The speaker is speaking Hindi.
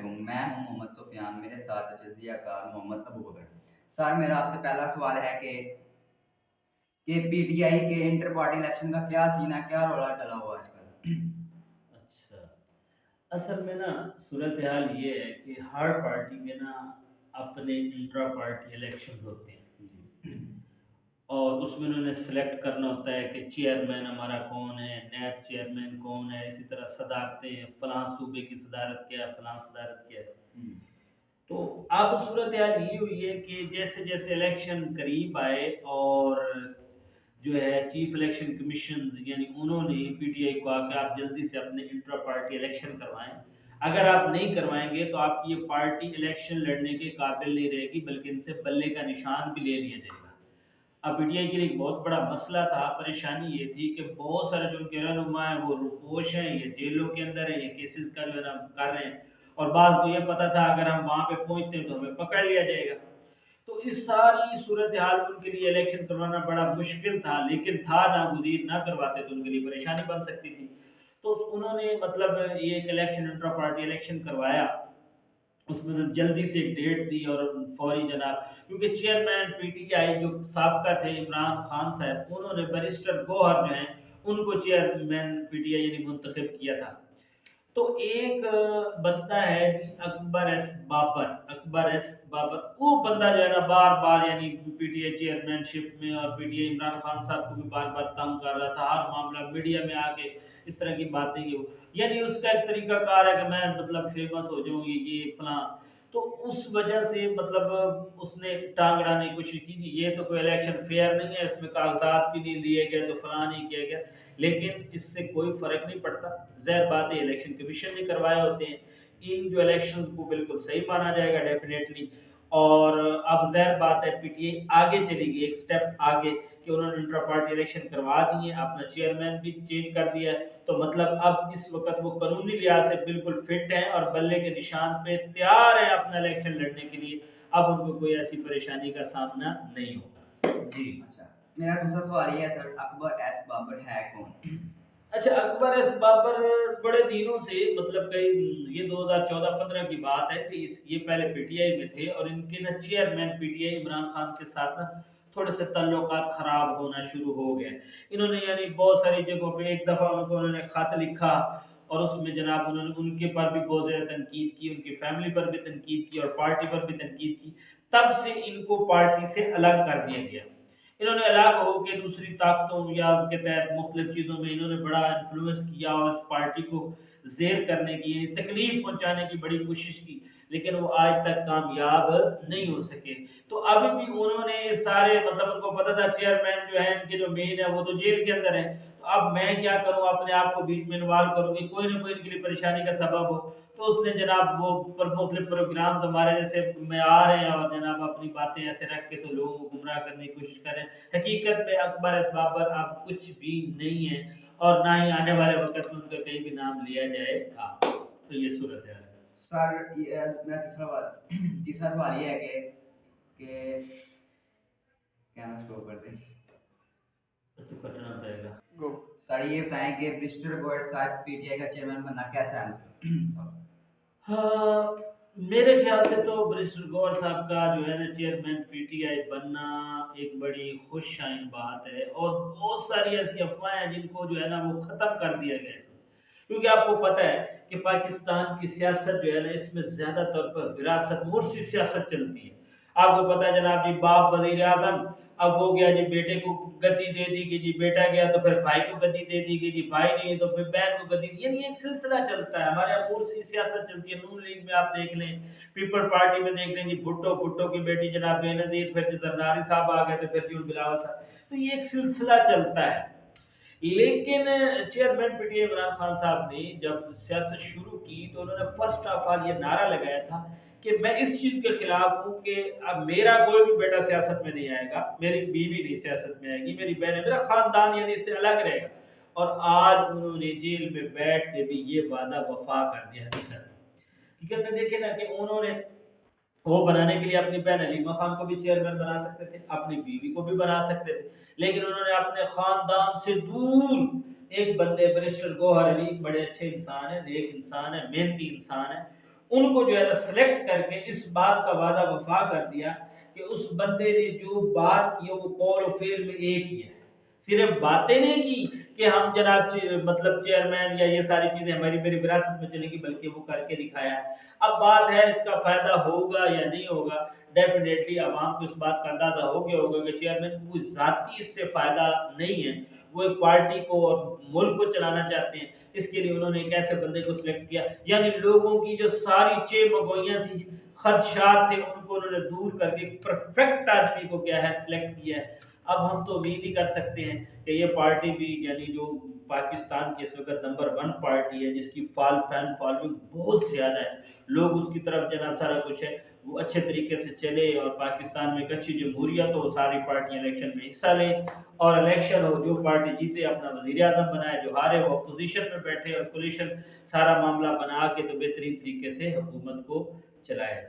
वालेकुम। मैं हूँ मोहम्मद सुफ़ियान, मेरे साथ जज़िया कार मोहम्मद अबू बकर। सर मेरा आपसे पहला सवाल है कि पीटीआई के इंटर पार्टी इलेक्शन का क्या सीन है? क्या रौला डला हुआ है आजकल? अच्छा, असल में ना सूरत हाल ये है कि हर पार्टी के ना अपने इंट्रा पार्टी इलेक्शन होते हैं जी। और उसमें उन्होंने सेलेक्ट करना होता है कि चेयरमैन हमारा कौन है, नैब चेयरमैन कौन है, इसी तरह सदारतें फलां सूबे की सदारत क्या है, फलां सदारत क्या है। तो अब सूरत हाल ये हुई है कि जैसे जैसे इलेक्शन करीब आए और जो है चीफ इलेक्शन कमीशन यानी उन्होंने पीटीआई को आके आप जल्दी से अपने इंट्रा पार्टी इलेक्शन करवाएं। अगर आप नहीं करवाएंगे तो आपकी ये पार्टी इलेक्शन लड़ने के काबिल नहीं रहेगी, बल्कि इनसे बल्ले का निशान भी ले लिया जाएगा। अब पीटीआई के लिए एक बहुत बड़ा मसला था, परेशानी ये थी कि बहुत सारे जो उनके रहनुमा हैं वो रुपोश हैं, ये जेलों के अंदर है, ये केसेस का जो है ना कर रहे हैं। और बात को ये पता था अगर हम वहां पे पहुंचते हैं तो हमें पकड़ लिया जाएगा। तो इस सारी सूरत हाल में उनके लिए इलेक्शन करवाना बड़ा मुश्किल था, लेकिन था नागुज़ीर, ना करवाते तो उनके लिए परेशानी बन सकती थी। तो उन्होंने मतलब ये एक इलेक्शन इंट्रा पार्टी इलेक्शन करवाया। उसमें उन्होंने जल्दी से एक डेट दी और फौरी जनाब, क्योंकि चेयरमैन पीटीआई जो साबका थे इमरान खान साहब, उन्होंने बैरिस्टर गौहर जो हैं उनको चेयरमैन पीटीआई यानी मुंतखब किया था। तो एक बंदा है जी अकबर एस बाबर, वो बंदा जो है ना बार बार यानी पीटीआई चेयरमैनशिप में और पीटीआई इमरान खान साहब को भी बार बार तंग कर रहा था, हर मामला मीडिया में आके इस तरह की बातें की। यानी उसका एक तरीका कार है कि मैं मतलब फेमस हो जाऊँ, ये फलां। तो उस वजह से मतलब उसने टांग अड़ाने की कोशिश की थी, ये तो कोई इलेक्शन फेयर नहीं है, इसमें कागजात भी नहीं लिए गए तो फलां नहीं किया गया। लेकिन इससे कोई फर्क नहीं पड़ता, ज़ाहिर बात है इलेक्शन कमीशन ने करवाए होते हैं, इन जो इलेक्शन को बिल्कुल सही माना जाएगा डेफिनेटली। और अब ज़ाहिर बात है पीटीआई आगे चली गई एक स्टेप आगे कि उन्होंने इंट्रा पार्टी इलेक्शन करवा दिए, अपना चेयरमैन भी चेंज कर दिया है। तो मतलब अब इस वक्त वो कानूनी लिहाज से बिल्कुल फिट हैं और बल्ले के निशान पे तैयार है अपना इलेक्शन लड़ने के लिए। अब उनको कोई ऐसी परेशानी का सामना नहीं होगा जी। अच्छा, मेरा दूसरा सवाल ये है सर, अकबर एस बाबर है कौन? अच्छा, अकबर एस बाबर बड़े दिनों से मतलब कई ये 2014-15 की बात है कि ये पहले पीटीआई में थे और इनके ना चेयरमैन पीटीआई इमरान खान के साथ ना थोड़े से ताल्लुकात खराब होना शुरू हो गए। इन्होंने यानी बहुत सारी जगहों पे एक दफ़ा उन्होंने खत लिखा और उसमें जनाब उन्होंने उनके पर भी बहुत ज़्यादा तनकीद की, उनकी फैमिली पर भी तनकीद की और पार्टी पर भी तनकीद की। तब से इनको पार्टी से अलग कर दिया गया। इन्होंने अलग होकर दूसरी ताकतों या के तहत मुख्तलिफ चीज़ों में इन्होंने बड़ा इन्फ्लुएंस किया और इस पार्टी को ज़ेर करने की, तकलीफ पहुंचाने की बड़ी कोशिश की, लेकिन वो आज तक कामयाब नहीं हो सके। तो अभी भी उन्होंने सारे मतलब उनको पता था चेयरमैन जो है इनके जो मेन है वो तो जेल के अंदर है, तो अब मैं क्या करूं, अपने आप को बीच में इन्वॉल्व करूं कि कोई ना कोई इनके लिए परेशानी का सबब हो। तो उसने जनाब वो मुख्तलिफ प्रोग्राम हमारे जैसे में आ रहे हैं और जनाब अपनी बातें ऐसे रख के तो लोगों को गुमराह करने की कोशिश कर रहे हैं। हकीकत में अकबर एस बाबर अब कुछ भी नहीं है और ना ही आने वाले वक्त में उनका कहीं भी नाम लिया जाएगा। तो ये सूरत है। सर मेरा तीसरा सवाल ये है कि कैमरा शो कर दें। तो कटना पड़ेगा। गो। सर ये बताएं कि मिस्टर गोयट साहब पीटीआई का चेयरमैन बनना कैसा है मतलब? हाँ, मेरे ख्याल से तो बरिस्टर गौर साहब का जो है ना चेयरमैन पीटीआई बनना एक बड़ी खुश शाइन बात है और बहुत सारी ऐसी अफवाहें हैं जिनको जो है ना वो ख़त्म कर दिया गया है। क्योंकि आपको पता है कि पाकिस्तान की सियासत जो है ना इसमें ज़्यादातर पर विरासत मुर्शी सियासत चलती है। आपको पता है जनाब जी, बाप वजीर आजम, अब हो गया जी बेटे को गद्दी दे दी कि जी बेटा गया तो फिर भाई को गद्दी दे दी कि जी भाई नहीं तो फिर बहन को गद्दी दी। यानी एक सिलसिला चलता है हमारे यहाँ मुर्शी सियासत चलती है। नून लीग में आप देख लें, पीपल पार्टी में देख लें जी भुट्टो भुट्टो की बेटी जनाब बेनजीर, फिर जरदारी साहब आ गए तो फिर जी बिलावल साहब। तो ये एक सिलसिला चलता है। लेकिन चेयरमैन पीटीआई इमरान खान साहब ने जब सियासत शुरू की तो उन्होंने फर्स्ट ऑफ ऑल ये नारा लगाया था कि मैं इस चीज़ के खिलाफ हूँ कि अब मेरा कोई भी बेटा सियासत में नहीं आएगा, मेरी बीवी नहीं सियासत में आएगी, मेरी बहन है, मेरा खानदान यानी इससे अलग रहेगा। और आज उन्होंने जेल में बैठ के भी ये वादा वफा कर दिया। हकीकत में देखे ना कि उन्होंने वो बनाने के लिए अपनी बहन हलीमा खान को भी चेयरमैन बना सकते थे, अपनी बीवी को भी बना सकते थे, लेकिन उन्होंने अपने खानदान से दूर एक बंदे बैरिस्टर गौहर अली, बड़े अच्छे इंसान है, नेक इंसान है, मेहनती इंसान है, उनको जो है ना सिलेक्ट करके इस बात का वादा वफा कर दिया कि उस बंदे ने जो बात की है वो कौल और फेल में एक ही है। सिर्फ बातें नहीं की कि हम जनाब मतलब चेयरमैन या ये सारी चीजें हमारी मेरी विरासत में चलेंगी, बल्कि वो करके दिखाया है। अब बात है इसका फायदा होगा या नहीं होगा, डेफिनेटली आवाम को इस बात का अंदाजा हो गया होगा कि चेयरमैन को कोई जाती इससे फायदा नहीं है, वो एक पार्टी को और मुल्क को चलाना चाहते हैं। इसके लिए उन्होंने एक ऐसे बंदे को सिलेक्ट किया, यानी लोगों की जो सारी चेमगोइयां थी, खदशात थे, उनको उन्होंने दूर करके परफेक्ट आदमी को क्या है सिलेक्ट किया है। अब हम तो उम्मीद ही कर सकते हैं कि ये पार्टी भी, यानी जो पाकिस्तान की इस वक्त नंबर 1 पार्टी है, जिसकी फैन फॉलोइंग बहुत ज़्यादा है, लोग उसकी तरफ जनाब सारा कुछ है, वो अच्छे तरीके से चले और पाकिस्तान में एक अच्छी जमहूरियत हो, सारी पार्टियां इलेक्शन में हिस्सा लें और इलेक्शन हो, जो पार्टी जीते अपना वजीर आजम बनाए, जो हारे वो अपोजिशन में बैठे और कोलिशन सारा मामला बना के तो बेहतरीन तरीके से हुकूमत को चलाया।